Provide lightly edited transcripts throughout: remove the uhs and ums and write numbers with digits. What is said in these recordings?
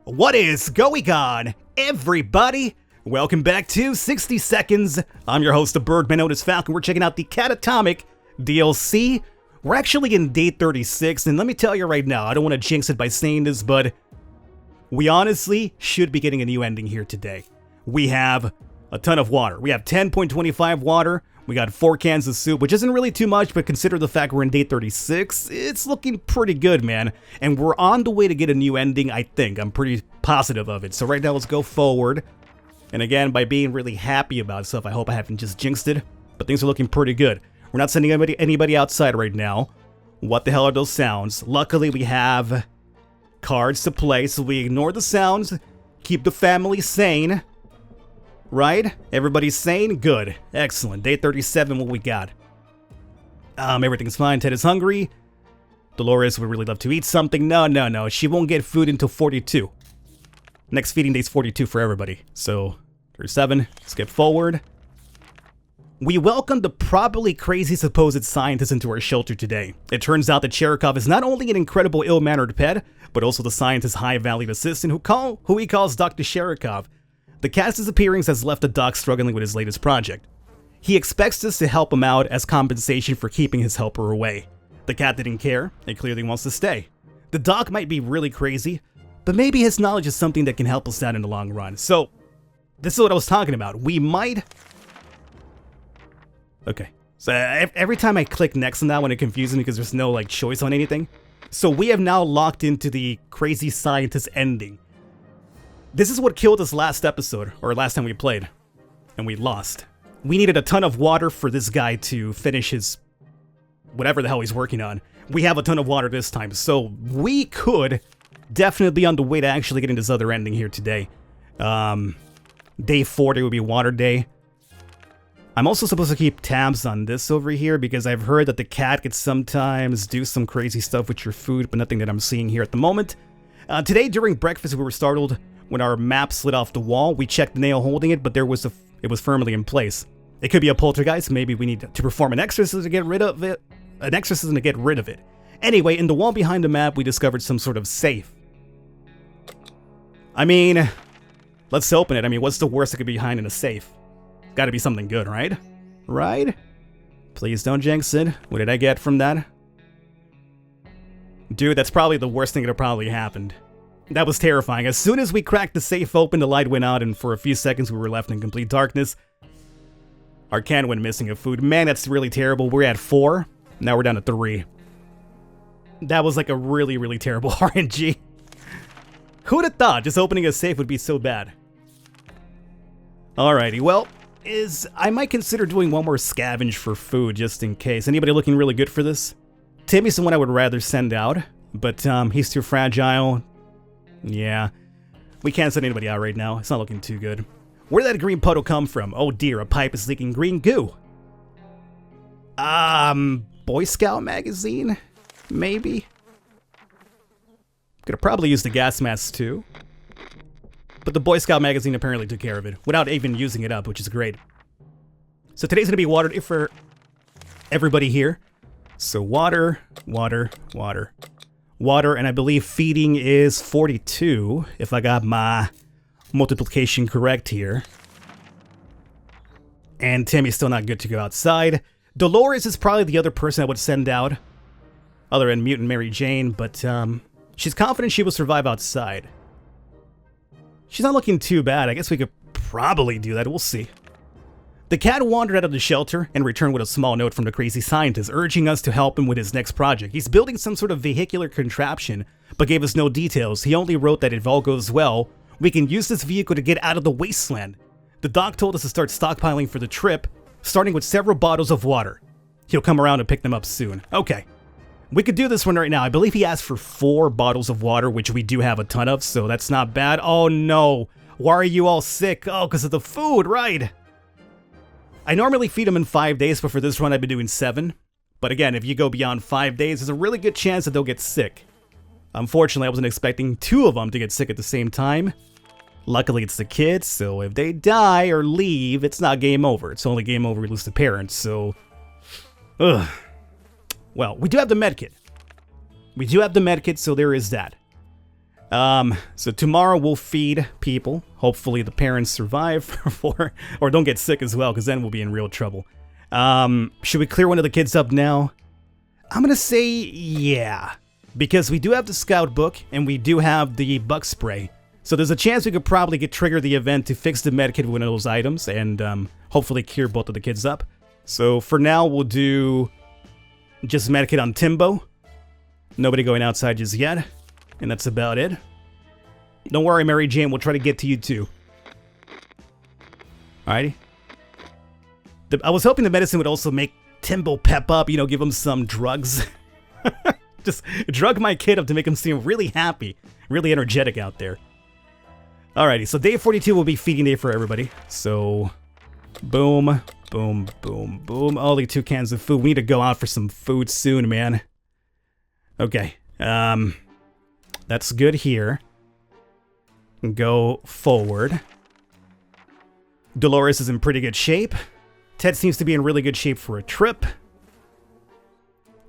What is going on, everybody? Welcome back to 60 Seconds. I'm your host, the Birdman known as Falcon. We're checking out the catomic DLC. We're actually in day 36, and let me tell you right now, I don't want to jinx it by saying this, but we honestly should be getting a new ending here today. We have a ton of water. We have 10.25 water. We got 4 cans of soup, which isn't really too much, but consider the fact we're in day 36, it's looking pretty good, man. And we're on the way to get a new ending, I think. I'm pretty positive of it. So right now, let's go forward. And again, by being really happy about stuff, I hope I haven't just jinxed it, but things are looking pretty good. We're not sending anybody outside right now. What the hell are those sounds? Luckily, we have cards to play, so we ignore the sounds, keep the family sane. Right? Everybody's sane? Good. Excellent. Day 37, what we got? Everything's fine. Ted is hungry. Dolores would really love to eat something. No. She won't get food until 42. Next feeding day's 42 for everybody. So, 37. Skip forward. We welcomed the probably crazy supposed scientist into our shelter today. It turns out that Cherikov is not only an incredible ill-mannered pet, but also the scientist's high-valued assistant who he calls Dr. Cherikov. The cat's disappearance has left the doc struggling with his latest project. He expects us to help him out as compensation for keeping his helper away. The cat didn't care, and clearly wants to stay. The doc might be really crazy, but maybe his knowledge is something that can help us out in the long run. So, this is what I was talking about. We might... Okay, so every time I click next on that one, it confuses me because there's no choice on anything. So we have now locked into the crazy scientist ending. This is what killed us last episode, or last time we played, and we lost. We needed a ton of water for this guy to finish his whatever the hell he's working on. We have a ton of water this time, so we could definitely be on the way to actually getting this other ending here today. Day 40 would be water day. I'm also supposed to keep tabs on this over here because I've heard that the cat could sometimes do some crazy stuff with your food, but nothing that I'm seeing here at the moment. Today during breakfast we were startled when our map slid off the wall. We checked the nail holding it, but it was firmly in place. It could be a poltergeist. Maybe we need to perform an exorcism to get rid of it. Anyway, in the wall behind the map, we discovered some sort of safe. I mean, let's open it. I mean, what's the worst that could be behind in a safe? Gotta be something good, right? Right? Please don't jinx it. What did I get from that? Dude, that's probably the worst thing that probably happened. That was terrifying. As soon as we cracked the safe open, the light went out, and for a few seconds we were left in complete darkness. Our can went missing of food. Man, that's really terrible. We're at 4. Now we're down to 3. That was like a really, really terrible RNG. Who'd have thought just opening a safe would be so bad? Alrighty, well, I might consider doing one more scavenge for food just in case. Anybody looking really good for this? Timmy's someone I would rather send out, but he's too fragile. Yeah, we can't send anybody out right now. It's not looking too good. Where did that green puddle come from? Oh dear, a pipe is leaking green goo. Boy Scout magazine? Maybe? Could have probably used the gas mask too. But the Boy Scout magazine apparently took care of it without even using it up, which is great. So today's gonna be water day for everybody here. So water, and I believe feeding is 42, if I got my multiplication correct here. And Timmy's still not good to go outside. Dolores is probably the other person I would send out, other than Mutant Mary Jane, but she's confident she will survive outside. She's not looking too bad. I guess we could probably do that. We'll see. The cat wandered out of the shelter and returned with a small note from the crazy scientist urging us to help him with his next project. He's building some sort of vehicular contraption, but gave us no details. He only wrote that if all goes well, we can use this vehicle to get out of the wasteland. The doc told us to start stockpiling for the trip, starting with several bottles of water. He'll come around and pick them up soon. Okay. We could do this one right now. I believe he asked for 4 bottles of water, which we do have a ton of, so that's not bad. Oh no. Why are you all sick? Oh, because of the food, right. I normally feed them in 5 days, but for this run I've been doing 7. But again, if you go beyond 5 days, there's a really good chance that they'll get sick. Unfortunately, I wasn't expecting 2 of them to get sick at the same time. Luckily, it's the kids, so if they die or leave, it's not game over. It's only game over if we lose the parents, so... Ugh. Well, we do have the medkit. So there is that. So tomorrow we'll feed people. Hopefully the parents survive or don't get sick as well, because then we'll be in real trouble. Should we clear one of the kids up now? I'm gonna say yeah, because we do have the scout book and we do have the bug spray. So there's a chance we could probably trigger the event to fix the medkit with one of those items and hopefully cure both of the kids up. So for now we'll do just medkit on Timbo. Nobody going outside just yet. And that's about it. Don't worry, Mary Jane, we'll try to get to you too. Alrighty. I was hoping the medicine would also make Timbo pep up, you know, give him some drugs. Just drug my kid up to make him seem really happy, really energetic out there. Alrighty, so day 42 will be feeding day for everybody. So, boom, boom, boom, boom. Only 2 cans of food. We need to go out for some food soon, man. Okay, that's good here. Go forward. Dolores is in pretty good shape. Ted seems to be in really good shape for a trip.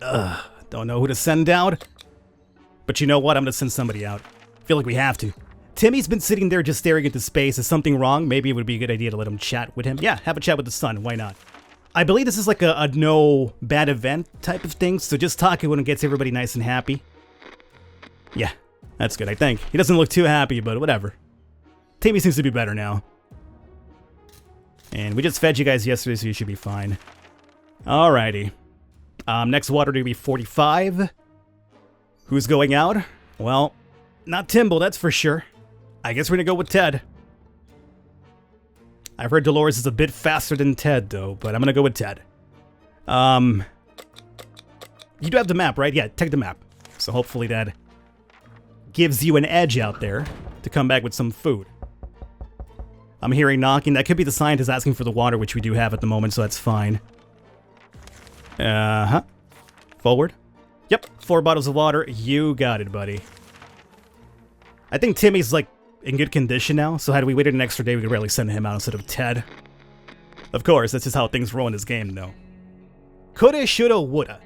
Don't know who to send out. But you know what? I'm gonna send somebody out. Feel like we have to. Timmy's been sitting there just staring into space. Is something wrong? Maybe it would be a good idea to let him chat with him. Yeah, have a chat with the sun. Why not? I believe this is like a no bad event type of thing, so just talking when it gets everybody nice and happy. Yeah, that's good, I think. He doesn't look too happy, but whatever. Timmy seems to be better now. And we just fed you guys yesterday, so you should be fine. Alrighty. Next water to be 45. Who's going out? Well, not Timbo, that's for sure. I guess we're gonna go with Ted. I've heard Dolores is a bit faster than Ted, though, but I'm gonna go with Ted. You do have the map, right? Yeah, take the map. So hopefully that gives you an edge out there to come back with some food. I'm hearing knocking. That could be the scientist asking for the water, which we do have at the moment, so that's fine. Forward. Yep, 4 bottles of water. You got it, buddy. I think Timmy's, like, in good condition now, so had we waited an extra day, we could really send him out instead of Ted. Of course, that's just how things roll in this game, though. Coulda, shoulda, woulda.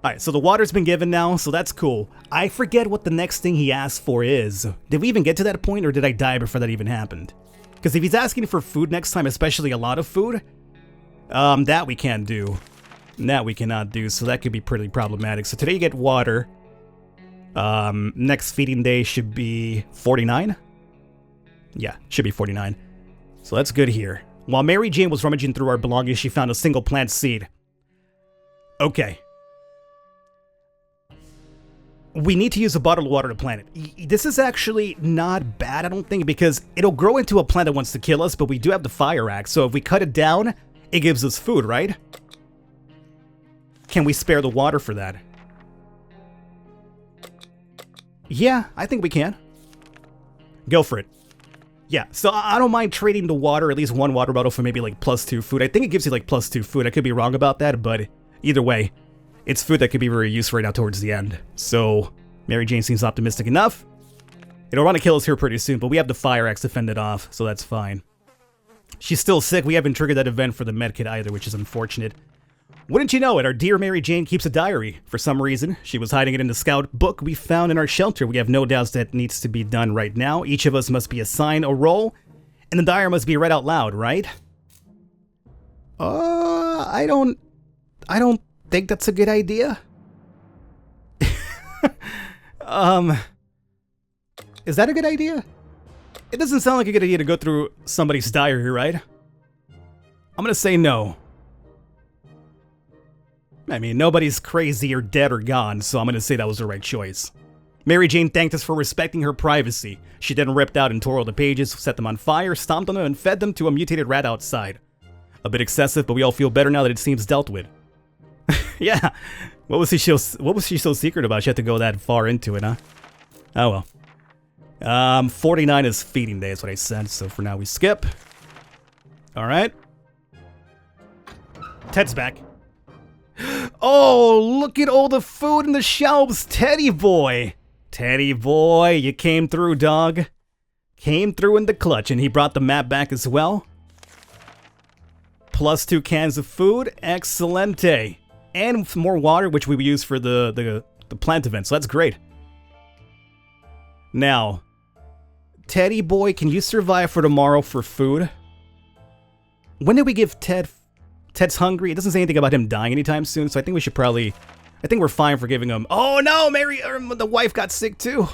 Alright, so the water's been given now, so that's cool. I forget what the next thing he asked for is. Did we even get to that point, or did I die before that even happened? Because if he's asking for food next time, especially a lot of food, that we can't do. That we cannot do, so that could be pretty problematic. So today you get water. Next feeding day should be 49? Yeah, should be 49. So that's good here. While Mary Jane was rummaging through our belongings, she found a single plant seed. Okay. We need to use a bottle of water to plant it. This is actually not bad, I don't think, because it'll grow into a plant that wants to kill us, but we do have the fire axe, so if we cut it down, it gives us food, right? Can we spare the water for that? Yeah, I think we can. Go for it. Yeah, so I don't mind trading the water, at least 1 water bottle for maybe like +2 food. I think it gives you like +2 food. I could be wrong about that, but either way, it's food that could be very useful right now towards the end. So, Mary Jane seems optimistic enough. It'll want to kill us here pretty soon, but we have the fire axe to fend it off, so that's fine. She's still sick. We haven't triggered that event for the medkit either, which is unfortunate. Wouldn't you know it, our dear Mary Jane keeps a diary. For some reason, she was hiding it in the scout book we found in our shelter. We have no doubts that needs to be done right now. Each of us must be assigned a role, and the diary must be read out loud, right? I don't think that's a good idea. Is that a good idea? It doesn't sound like a good idea to go through somebody's diary, right? I'm gonna say no. I mean, nobody's crazy or dead or gone, so I'm gonna say that was the right choice. Mary Jane thanked us for respecting her privacy. She then ripped out and tore all the pages, set them on fire, stomped on them, and fed them to a mutated rat outside. A bit excessive, but we all feel better now that it seems dealt with. Yeah, what was she so secret about? She had to go that far into it, huh? Oh well. 49 is feeding day, is what I said, so for now we skip. Alright. Ted's back. Oh, look at all the food in the shelves, Teddy boy. Teddy boy, you came through, dog. Came through in the clutch, and he brought the map back as well. +2 cans of food, excelente. And more water, which we use for the plant event, so that's great. Now, Teddy boy, can you survive for tomorrow for food? When did we give Ted's hungry? It doesn't say anything about him dying anytime soon, so I think we should probably... I think we're fine for giving him... Oh no, the wife got sick too.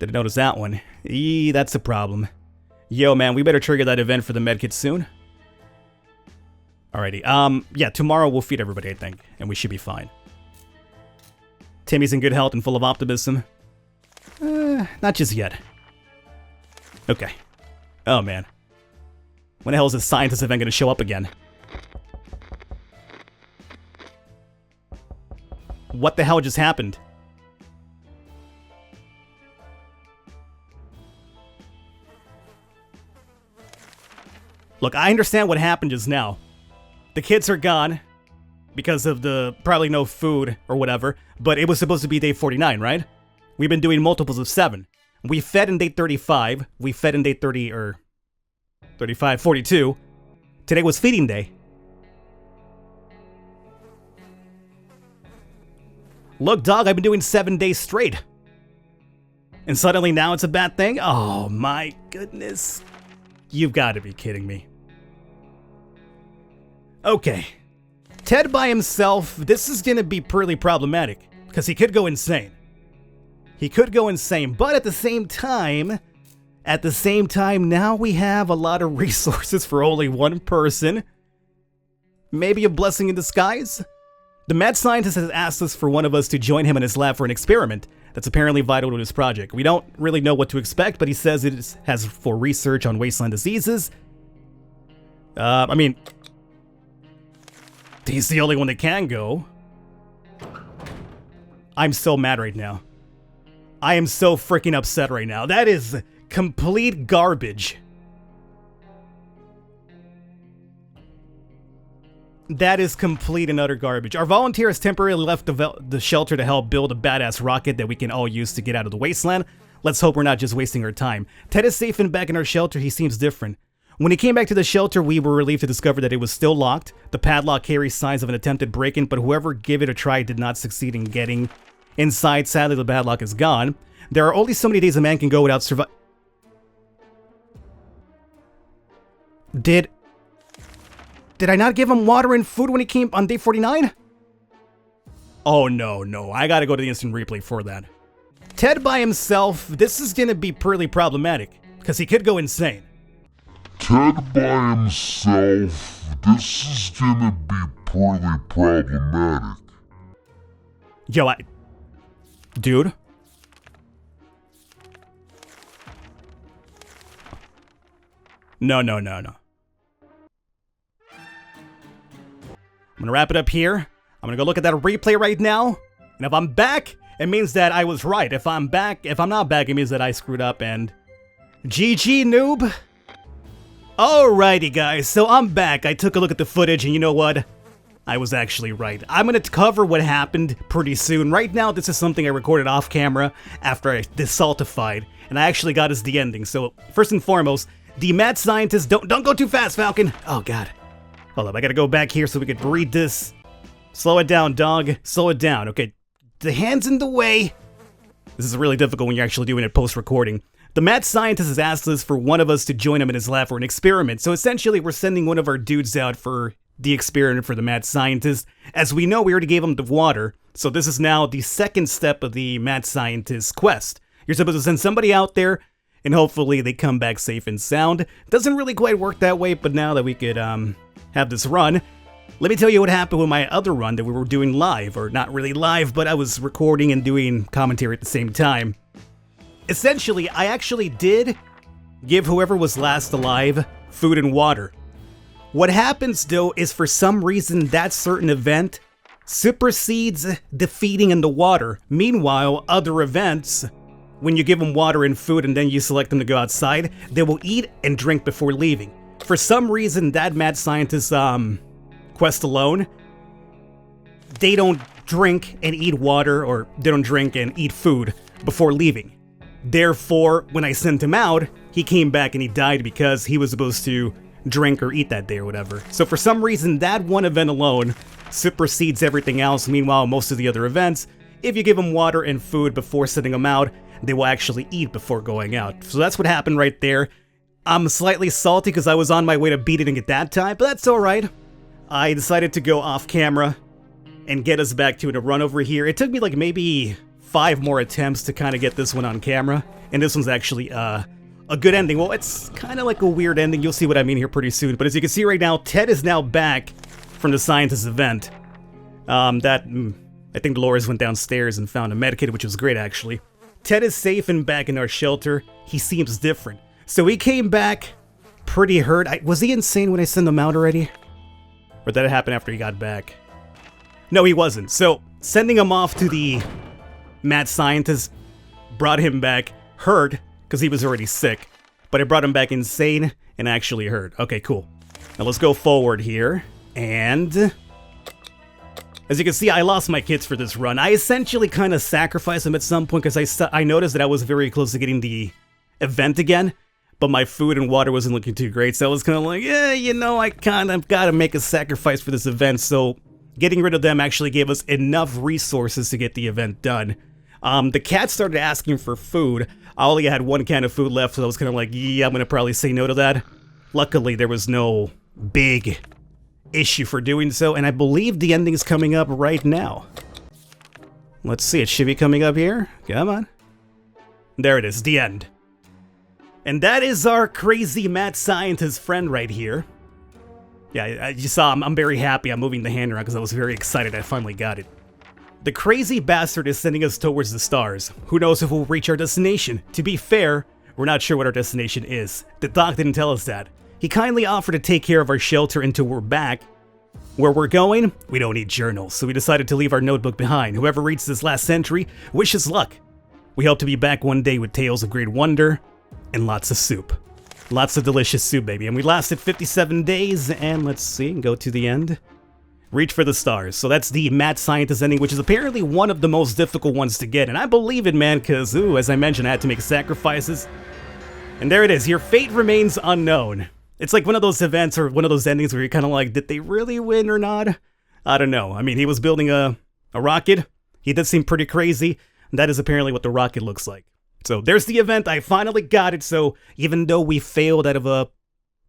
Didn't notice that one. That's a problem. Yo, man, we better trigger that event for the medkit soon. Alrighty, yeah, tomorrow we'll feed everybody, I think, and we should be fine. Timmy's in good health and full of optimism. Not just yet. Okay. Oh, man. When the hell is this scientist event gonna show up again? What the hell just happened? Look, I understand what happened just now. The kids are gone because of the probably no food or whatever, but it was supposed to be day 49, right? We've been doing multiples of 7. We fed in day 35. We fed in day 30 or 35, 42. Today was feeding day. Look, dog, I've been doing 7 days straight. And suddenly now it's a bad thing? Oh my goodness. You've got to be kidding me. Okay. Ted by himself, this is going to be pretty problematic, because he could go insane. He could go insane, but at the same time, now we have a lot of resources for only one person. Maybe a blessing in disguise? The mad scientist has asked us for one of us to join him in his lab for an experiment that's apparently vital to his project. We don't really know what to expect, but he says it has for research on wasteland diseases. I mean... he's the only one that can go. I'm so mad right now. I am so freaking upset right now. That is complete garbage. That is complete and utter garbage. Our volunteer has temporarily left the shelter to help build a badass rocket that we can all use to get out of the wasteland. Let's hope we're not just wasting our time. Ted is safe and back in our shelter. He seems different. When he came back to the shelter, we were relieved to discover that it was still locked. The padlock carries signs of an attempted break-in, but whoever gave it a try did not succeed in getting inside. Sadly, the padlock is gone. There are only so many days a man can go without survive. Did I not give him water and food when he came on day 49? Oh no, I gotta go to the instant replay for that. Ted by himself, this is gonna be pretty problematic, because he could go insane. Ted by himself, this is gonna be pretty problematic. Yo, dude? No. I'm gonna wrap it up here. I'm gonna go look at that replay right now. And if I'm back, it means that I was right. If I'm not back, it means that I screwed up and... GG, noob! Alrighty, guys, so I'm back. I took a look at the footage, and you know what? I was actually right. I'm gonna cover what happened pretty soon. Right now, this is something I recorded off camera after I desaltified, and I actually got as the ending. So, first and foremost, the mad scientist... Don't go too fast, Falcon! Oh, God. Hold up, I gotta go back here so we can read this. Slow it down, dog. Slow it down. Okay, the hand's in the way. This is really difficult when you're actually doing it post-recording. The mad scientist has asked us for one of us to join him in his lab for an experiment. So essentially, we're sending one of our dudes out for the experiment for the mad scientist. As we know, we already gave him the water. So this is now the second step of the mad scientist's quest. You're supposed to send somebody out there, and hopefully they come back safe and sound. Doesn't really quite work that way, but now that we could have this run, let me tell you what happened with my other run that we were doing live. Or not really live, but I was recording and doing commentary at the same time. Essentially, I actually did give whoever was last alive food and water. What happens, though, is for some reason that certain event supersedes defeating in the water. Meanwhile, other events, when you give them water and food and then you select them to go outside, they will eat and drink before leaving. For some reason, that mad scientist quest alone, they don't drink and eat water, or they don't drink and eat food before leaving. Therefore, when I sent him out, he came back and he died because he was supposed to drink or eat that day or whatever. So for some reason, that one event alone supersedes everything else. Meanwhile, most of the other events, if you give them water and food before sending them out, they will actually eat before going out. So that's what happened right there. I'm slightly salty because I was on my way to beating it at that time, but that's alright. I decided to go off camera and get us back to a run over here. It took me like maybe 5 more attempts to kind of get this one on camera, and this one's actually a good ending. Well, it's kind of like a weird ending. You'll see what I mean here pretty soon. But as you can see right now, Ted is now back from the scientist event. I think Dolores went downstairs and found a medikit, which was great actually. Ted is safe and back in our shelter. He seems different. So he came back pretty hurt. Was he insane when I sent him out already? Or did that happen after he got back? No, he wasn't. So sending him off to the mad scientist brought him back hurt because he was already sick. But it brought him back insane and actually hurt. Okay, cool. Now let's go forward here. And as you can see, I lost my kits for this run. I essentially kind of sacrificed them at some point because I noticed that I was very close to getting the event again. But my food and water wasn't looking too great, so I was kind of like, yeah, you know, I kind of got to make a sacrifice for this event, so getting rid of them actually gave us enough resources to get the event done. The cat started asking for food. I only had 1 can of food left, so I was kind of like, yeah, I'm going to probably say no to that. Luckily, there was no big issue for doing so, and I believe the ending's coming up right now. Let's see, it should be coming up here. Come on. There it is, the end. And that is our crazy mad scientist friend right here. Yeah, you saw I'm very happy. I'm moving the hand around because I was very excited I finally got it. The crazy bastard is sending us towards the stars. Who knows if we'll reach our destination? To be fair, we're not sure what our destination is. The doc didn't tell us that. He kindly offered to take care of our shelter until we're back. Where we're going, we don't need journals, so we decided to leave our notebook behind. Whoever reads this last entry, wish us luck. We hope to be back one day with tales of great wonder and lots of soup. Lots of delicious soup, baby. And we lasted 57 days, and let's see, go to the end. Reach for the stars. So that's the mad scientist ending, which is apparently one of the most difficult ones to get. And I believe it, man, because, as I mentioned, I had to make sacrifices. And there it is. Your fate remains unknown. It's like one of those events or one of those endings where you're kind of like, did they really win or not? I don't know. I mean, he was building a rocket. He did seem pretty crazy. And that is apparently what the rocket looks like. So there's the event. I finally got it. So even though we failed out of a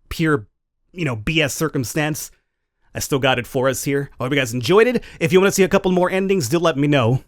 pure, BS circumstance, I still got it for us here. I hope you guys enjoyed it. If you want to see a couple more endings, do let me know.